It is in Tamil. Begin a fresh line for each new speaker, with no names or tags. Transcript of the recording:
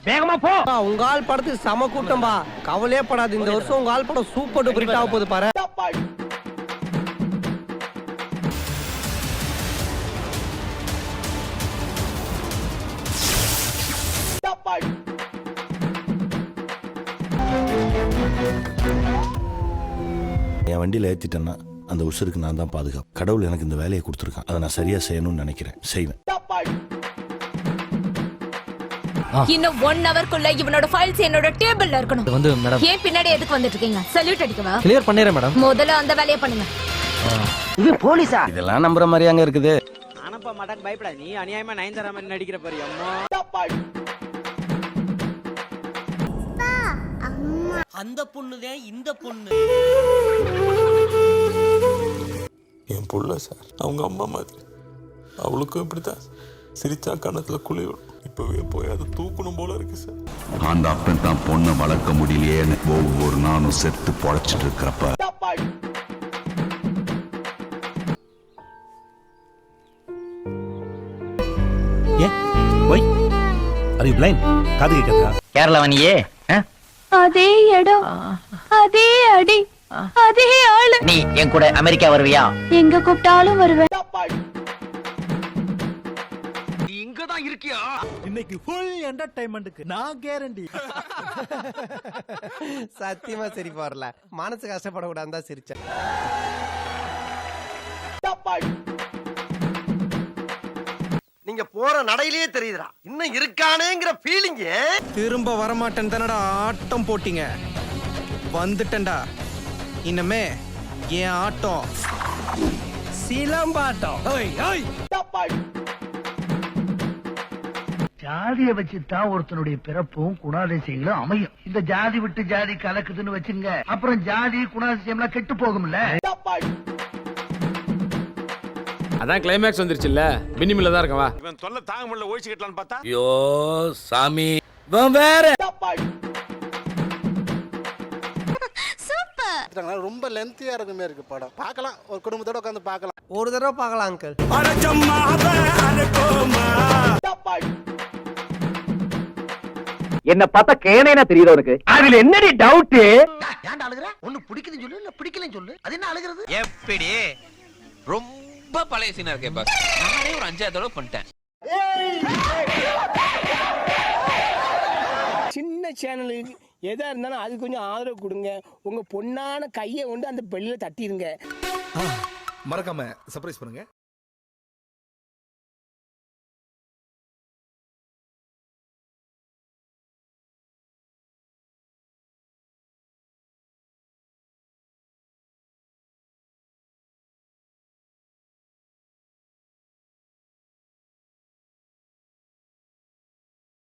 வேகமா போ.
உங்க ஆள் படத்துக்கு சம கூட்டம்பா, கவலையே படாது. இந்த வருஷம் உங்க ஆள் படம் சூப்பர் டூப்பர் ஹிட் ஆக போகுது பாரு.
என் வண்டியில ஏத்திட்டேன்னா அந்த உசுருக்கு நான் தான் பாதுகாப்பு. கடவுள் எனக்கு இந்த வேலையை கொடுத்துருக்கான், அதை நான் சரியா செய்யணும்னு நினைக்கிறேன், செய்வேன்.
இன்னும் 1 ஹவர்க்குள்ள இவனோட ஃபைல்ஸ் என்னோட டேபிள்ல இருக்கணும்.
வந்து மேடம்,
ஏன் பின்னாடி எதுக்கு வந்துட்டு இருக்கீங்க? சல்யூட் அடிக்கவா?
கிளியர் பண்ணிரேன் மேடம்.
முதல்ல அந்த வேலையை பண்ணுங்க.
இது போலீஸா?
இதெல்லாம் நம்புற மாதிரி அங்க இருக்குது.
ஆனப்பா மாட்டாக்கு பயப்படாத. நீ அநியாயமா நயன்தாரா மாதிரி நடிக்கிற பாரு. அம்மா
அந்த பொண்ணுதான் இந்த பொண்ணு.
என் புள்ள சார், அவங்க அம்மா மாதிரி. அவளுக்கும் இப்படித்தான் சிரிச்சா கணத்துல குளிரும். இப்பவே போய் அதை தூக்கணும் போல இருக்கு சார்.
அந்த அப்பன் தான் பொண்ணை வளர்க்க முடியலையேன்னு ஒவ்வொரு நானும் செத்து பொழைச்சிட்டு இருக்கிறப்ப
காது கேட்கறதா?
கேரளவனியே
அதே இடம், அதே அடி, அதே ஆளு.
நீ என் கூட அமெரிக்கா வருவியா?
எங்க கூப்பிட்டாலும் வருவேன்.
நீ இங்கதான் இருக்கியா?
இன்னைக்கு ஃபுல் என்டர்டைன்மென்ட்க்கு நான் கேரண்டி.
சத்தியமா சிரிப்பு வரல, மனசு கஷ்டப்படக்கூடாது தான் சிரிச்சேன்.
நீங்க போற நடையிலேயே தெரியுதுடா இன்னும் இருக்கானேங்கிற ஃபீலிங்.
திரும்ப வரமாட்டேன் தானடா ஆட்டம் போட்டீங்க, வந்துட்டேன்டா. இனிமே என் ஆட்டம் சிலம்பாட்டம்.
ஜாதியை வச்சுதான் ஒருத்தனுடைய பிறப்பும் குணாதிசயங்களும் அமையும். இந்த ஜாதி விட்டு ஜாதி கலக்குதுன்னு வச்சுங்க, அப்புறம் ஜாதி குணாதிசயம்லாம் கெட்டு போகும்ல.
அதான் கிளைமேக்ஸ் வந்துருச்சுல்ல, மினிமில தான் இருக்கவா.
இவன் தொல்லை தாங்க முடியல, ஒழிச்சு கட்டலான்னு பார்த்தா
ஐயோ சாமி, வேற
ரொம்ப லென்த்தியா இருக்குமே இருக்கு படம். பார்க்கலாம், ஒரு குடும்பத்தோட உட்காந்து பார்க்கலாம்.
ஒரு தடவை பார்க்கலாம் அங்கிள்.
என்ன பார்த்தா கேனேனா தெரியுது உனக்கு? அதுல என்னடி டவுட்?
ஏன்டா அழுகுற? ஒண்ணு பிடிக்குதுன்னு சொல்லு, இல்ல பிடிக்கலன்னு சொல்லு. அது என்ன அழுகுறது?
எப்படி ரொம்ப பழைய சீனா இருக்கே பாஸ். நானே ஒரு 5 தடவை பண்ணிட்டேன்.
சின்ன சேனலுக்கு எதா இருந்தாலும் அது கொஞ்சம் ஆதரவு கொடுங்க. உங்க பொண்ணான கையை கொண்டு அந்த பெல்லில தட்டிடுங்க.
மறக்காம சர்ப்ரைஸ் பண்ணுங்க.